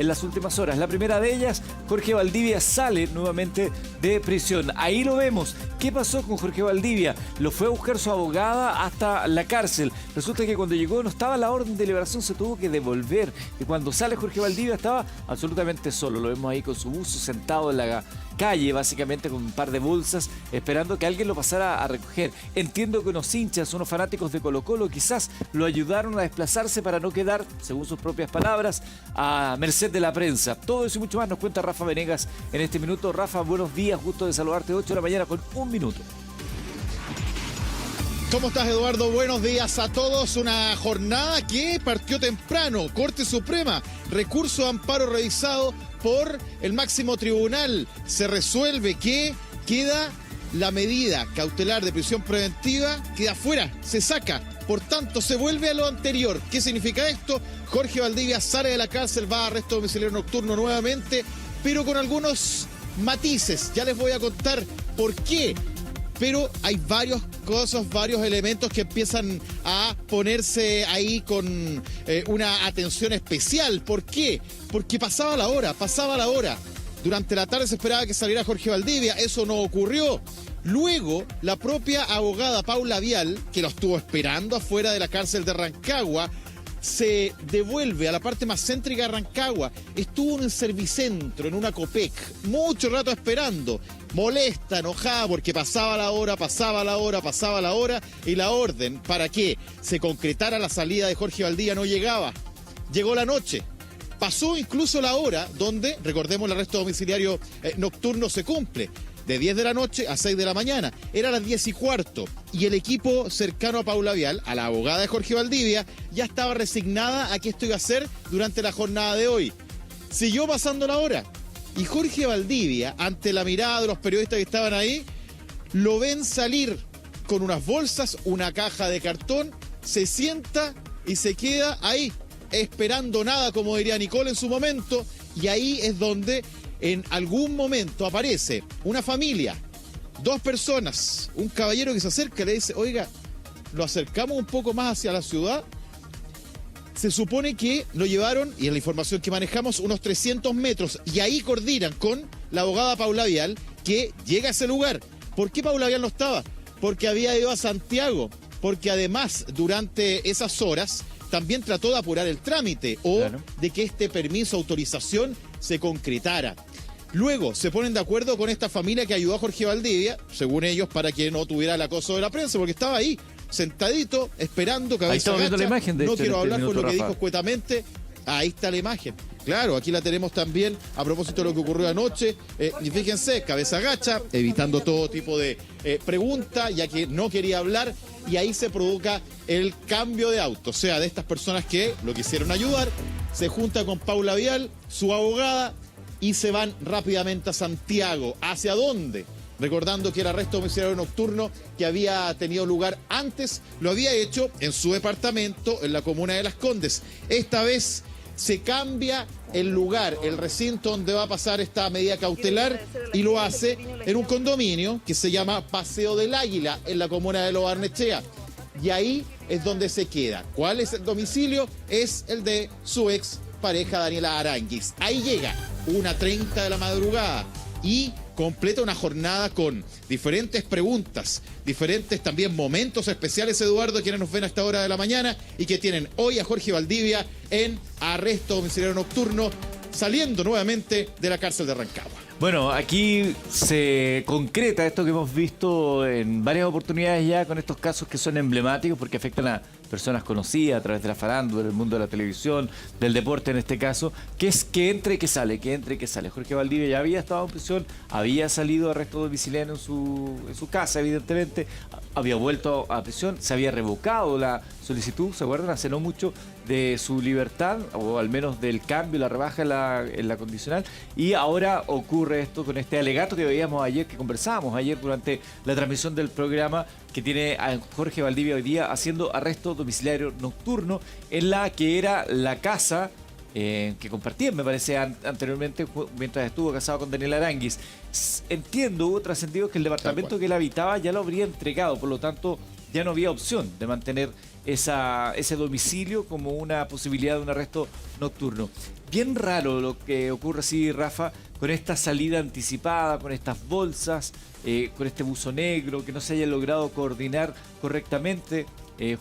en las últimas horas. La primera de ellas, Jorge Valdivia sale nuevamente de prisión. Ahí lo vemos. ¿Qué pasó con Jorge Valdivia? Lo fue a buscar su abogada hasta la cárcel. Resulta que cuando llegó no estaba la orden de liberación, se tuvo que devolver. Y cuando sale Jorge Valdivia estaba absolutamente solo. Lo vemos ahí con su buzo sentado en la calle, básicamente con un par de bolsas, esperando que alguien lo pasara a recoger. Entiendo que unos hinchas, unos fanáticos de Colo-Colo quizás lo ayudaron a desplazarse para no quedar, según sus propias palabras, a merced de la prensa. Todo eso y mucho más nos cuenta Rafa Venegas en este minuto. Rafa, buenos días, gusto de saludarte, 8 de la mañana con 1 minuto. ¿Cómo estás, Eduardo? Buenos días a todos. Una jornada que partió temprano. Corte Suprema, recurso de amparo revisado por el máximo tribunal. Se resuelve que queda la medida cautelar de prisión preventiva, queda fuera, se saca. Por tanto, se vuelve a lo anterior. ¿Qué significa esto? Jorge Valdivia sale de la cárcel, va a arresto domiciliario nocturno nuevamente, pero con algunos matices. Ya les voy a contar por qué. Pero hay varios elementos que empiezan a ponerse ahí con una atención especial. ¿Por qué? Porque pasaba la hora. Durante la tarde se esperaba que saliera Jorge Valdivia, eso no ocurrió. Luego, la propia abogada Paula Vial, que lo estuvo esperando afuera de la cárcel de Rancagua, se devuelve a la parte más céntrica de Rancagua. Estuvo en el Servicentro, en una Copec, mucho rato esperando. Molesta, enojada, porque pasaba la hora, y la orden para que se concretara la salida de Jorge Valdivia no llegaba. Llegó la noche. Pasó incluso la hora donde, recordemos, el arresto domiciliario nocturno se cumple. De 10 de la noche a 6 de la mañana. Era las 10:15. Y el equipo cercano a Paula Vial, a la abogada de Jorge Valdivia, ya estaba resignada a que esto iba a ser durante la jornada de hoy. Siguió pasando la hora. Y Jorge Valdivia, ante la mirada de los periodistas que estaban ahí, lo ven salir con unas bolsas, una caja de cartón, se sienta y se queda ahí, esperando nada, como diría Nicole en su momento. Y ahí es donde en algún momento aparece una familia, 2 personas, un caballero que se acerca y le dice: oiga, lo acercamos un poco más hacia la ciudad. Se supone que lo llevaron, y en la información que manejamos, unos 300 metros, y ahí coordinan con la abogada Paula Vial, que llega a ese lugar. ¿Por qué Paula Vial no estaba? Porque había ido a Santiago, porque además durante esas horas también trató de apurar el trámite o de que este permiso, autorización, se concretara. Luego se ponen de acuerdo con esta familia que ayudó a Jorge Valdivia, según ellos, para que no tuviera el acoso de la prensa, porque estaba ahí, sentadito, esperando, cabeza agacha. La imagen de no quiero hablar minuto, con lo que Rafa. dijo escuetamente. Ahí está la imagen. Claro, aquí la tenemos también a propósito de lo que ocurrió anoche. Y fíjense, cabeza agacha, evitando todo tipo de pregunta, ya que no quería hablar. Y ahí se provoca el cambio de auto. O sea, de estas personas que lo quisieron ayudar, se junta con Paula Vial, su abogada, y se van rápidamente a Santiago. ¿Hacia dónde? Recordando que el arresto domiciliario nocturno que había tenido lugar antes lo había hecho en su departamento en la comuna de Las Condes. Esta vez se cambia el lugar, el recinto donde va a pasar esta medida cautelar, y lo hace en un condominio que se llama Paseo del Águila, en la comuna de Lo Barnechea. Y ahí es donde se queda. ¿Cuál es el domicilio? Es el de su ex pareja Daniela Aránguiz. Ahí llega 1:30 de la madrugada y completa una jornada con diferentes preguntas, diferentes también momentos especiales, Eduardo, quienes nos ven a esta hora de la mañana y que tienen hoy a Jorge Valdivia en arresto domiciliario nocturno, saliendo nuevamente de la cárcel de Rancagua. Bueno, aquí se concreta esto que hemos visto en varias oportunidades ya con estos casos que son emblemáticos porque afectan a personas conocidas a través de la farándula, del mundo de la televisión, del deporte en este caso, que es que entre y que sale, que entre y que sale. Jorge Valdivia ya había estado en prisión, había salido de arresto domiciliario en su casa, evidentemente, había vuelto a prisión, se había revocado la solicitud, ¿se acuerdan? Hace no mucho, de su libertad, o al menos del cambio, la rebaja en la condicional, y ahora ocurre esto con este alegato que veíamos ayer, que conversábamos ayer durante la transmisión del programa, que tiene a Jorge Valdivia hoy día haciendo arresto domiciliario nocturno en la que era la casa que compartían, me parece, anteriormente mientras estuvo casado con Daniel Aránguiz. Entiendo, hubo trascendido que el departamento que él habitaba ya lo habría entregado, por lo tanto ya no había opción de mantener ese domicilio como una posibilidad de un arresto nocturno. Bien raro lo que ocurre así, Rafa, con esta salida anticipada, con estas bolsas, con este buzo negro, que no se haya logrado coordinar correctamente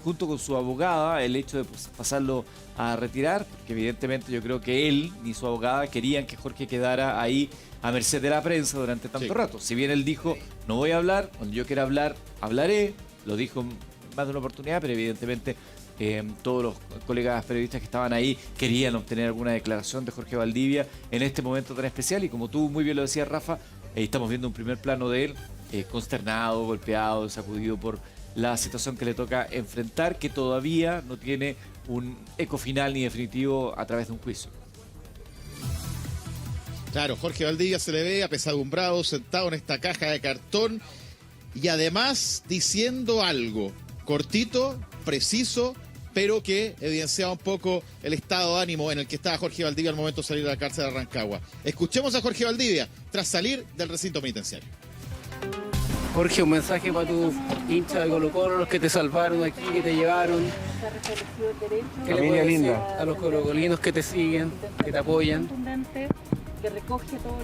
junto con su abogada, el hecho de pasarlo a retirar, porque evidentemente yo creo que él ni su abogada querían que Jorge quedara ahí a merced de la prensa durante tanto rato. Si bien él dijo, no voy a hablar, cuando yo quiera hablar, hablaré, lo dijo en más de una oportunidad, pero evidentemente todos los colegas periodistas que estaban ahí querían obtener alguna declaración de Jorge Valdivia en este momento tan especial, y como tú muy bien lo decías, Rafa, estamos viendo un primer plano de él consternado, golpeado, sacudido por la situación que le toca enfrentar, que todavía no tiene un eco final ni definitivo a través de un juicio. Claro, Jorge Valdivia se le ve apesadumbrado, sentado en esta caja de cartón y además diciendo algo cortito, preciso, pero que evidenciaba un poco el estado de ánimo en el que estaba Jorge Valdivia al momento de salir de la cárcel de Rancagua. Escuchemos a Jorge Valdivia tras salir del recinto penitenciario. Jorge, un mensaje para tus hinchas de Colo-Colo, los que te salvaron aquí, que te llevaron. ¿Qué le puedes decir a los colocolinos que te siguen, que te apoyan?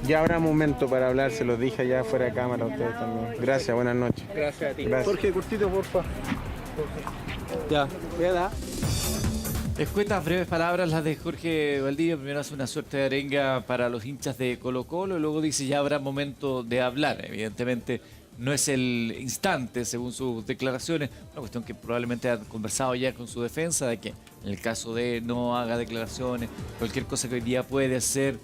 Ya habrá momento para hablar, se los dije allá fuera de cámara a ustedes también. Gracias, buenas noches. Gracias a ti. Gracias. Jorge, cortito, porfa. Ya, queda. Escuetas, breves palabras las de Jorge Valdivia. Primero hace una suerte de arenga para los hinchas de Colo-Colo y luego dice ya habrá momento de hablar. Evidentemente no es el instante, según sus declaraciones, una cuestión que probablemente han conversado ya con su defensa, de que en el caso de no haga declaraciones, cualquier cosa que hoy día puede ser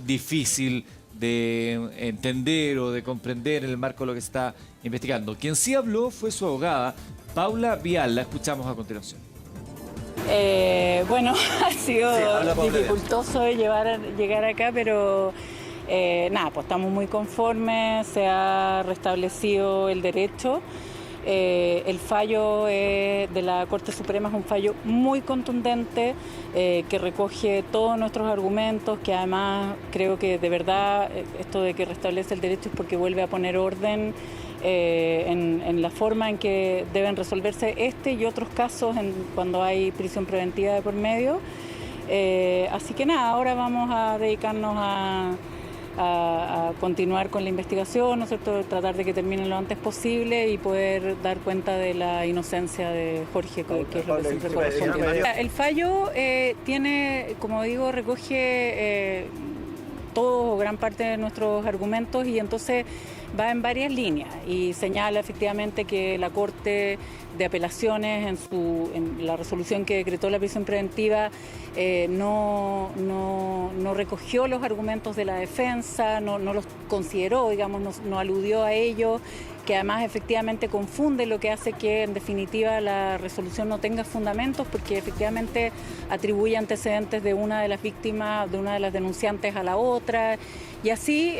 difícil de entender o de comprender en el marco de lo que se está investigando. Quien sí habló fue su abogada, Paula Vial. La escuchamos a continuación. Bueno, ha sido dificultoso llegar acá, pero nada, pues estamos muy conformes, se ha restablecido el derecho. El fallo de la Corte Suprema es un fallo muy contundente que recoge todos nuestros argumentos, que además creo que de verdad esto de que restablece el derecho es porque vuelve a poner orden en la forma en que deben resolverse este y otros casos cuando hay prisión preventiva de por medio. Así que nada, ahora vamos a dedicarnos a continuar con la investigación, ¿no es cierto?, tratar de que termine lo antes posible y poder dar cuenta de la inocencia de Jorge, que es lo que siempre corresponde. El fallo tiene, como digo, recoge todo o gran parte de nuestros argumentos y entonces va en varias líneas y señala efectivamente que la Corte de Apelaciones en la resolución que decretó la prisión preventiva no recogió los argumentos de la defensa, no los consideró, digamos, no aludió a ellos, que además efectivamente confunde, lo que hace que en definitiva la resolución no tenga fundamentos, porque efectivamente atribuye antecedentes de una de las víctimas, de una de las denunciantes a la otra, y así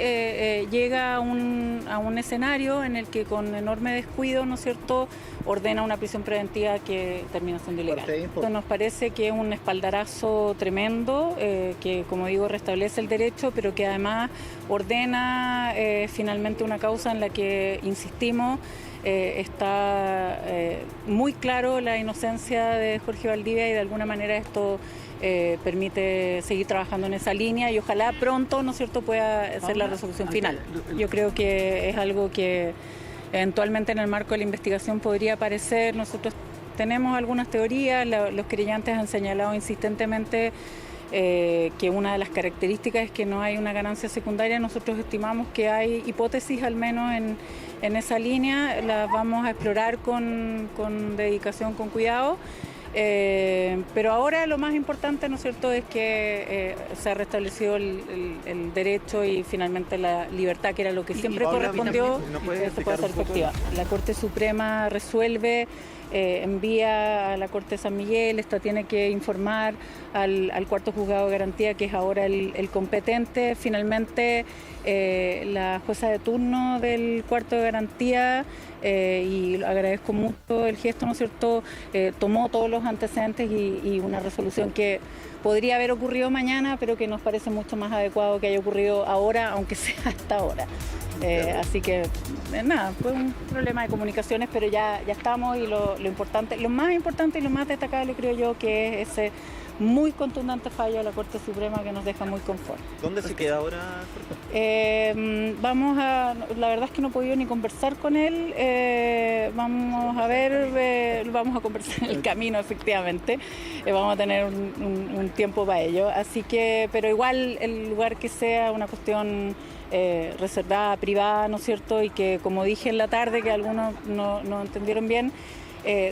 llega a un escenario en el que con enorme descuido, ¿no es cierto?, ordena una prisión preventiva que termina siendo ilegal. Esto nos parece que es un espaldarazo tremendo, que como digo restablece el derecho, pero que además ordena finalmente una causa en la que, insistimos, está muy claro la inocencia de Jorge Valdivia y de alguna manera esto permite seguir trabajando en esa línea y ojalá pronto, ¿no es cierto?, pueda ser la resolución final. Yo creo que es algo que eventualmente en el marco de la investigación podría aparecer. Nosotros tenemos algunas teorías, los querellantes han señalado insistentemente que una de las características es que no hay una ganancia secundaria. Nosotros estimamos que hay hipótesis al menos en esa línea, las vamos a explorar con dedicación, con cuidado. Pero ahora lo más importante, ¿no es cierto?, es que se ha restablecido el derecho y finalmente la libertad, que era lo que siempre correspondió, que se pueda hacer efectiva. La Corte Suprema resuelve, envía a la Corte de San Miguel, esta tiene que informar al cuarto juzgado de garantía, que es ahora el competente. Finalmente la jueza de turno del cuarto de garantía, y agradezco mucho el gesto, ¿no es cierto?, tomó todos los antecedentes y una resolución que podría haber ocurrido mañana, pero que nos parece mucho más adecuado que haya ocurrido ahora, aunque sea hasta ahora. Así que nada, fue un problema de comunicaciones, pero ya estamos, y lo importante, lo más importante y lo más destacable creo yo que es ese muy contundente fallo de la Corte Suprema que nos deja muy conformes. ¿Dónde se queda ahora? La verdad es que no he podido ni conversar con él, vamos a ver, vamos a conversar en el camino efectivamente, vamos a tener un tiempo para ello, así que, pero igual el lugar que sea una cuestión reservada, privada, ¿no es cierto? Y que, como dije en la tarde, que algunos no entendieron bien,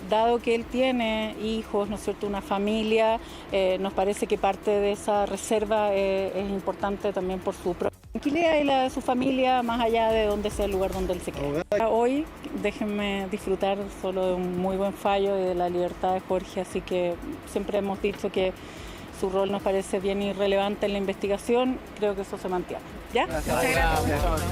dado que él tiene hijos, ¿no es cierto?, una familia, nos parece que parte de esa reserva es importante también por su propia tranquilidad y la de su familia, más allá de donde sea el lugar donde él se queda. Hoy déjenme disfrutar solo de un muy buen fallo y de la libertad de Jorge, así que siempre hemos dicho que su rol nos parece bien irrelevante en la investigación, creo que eso se mantiene. ¿Ya? Gracias.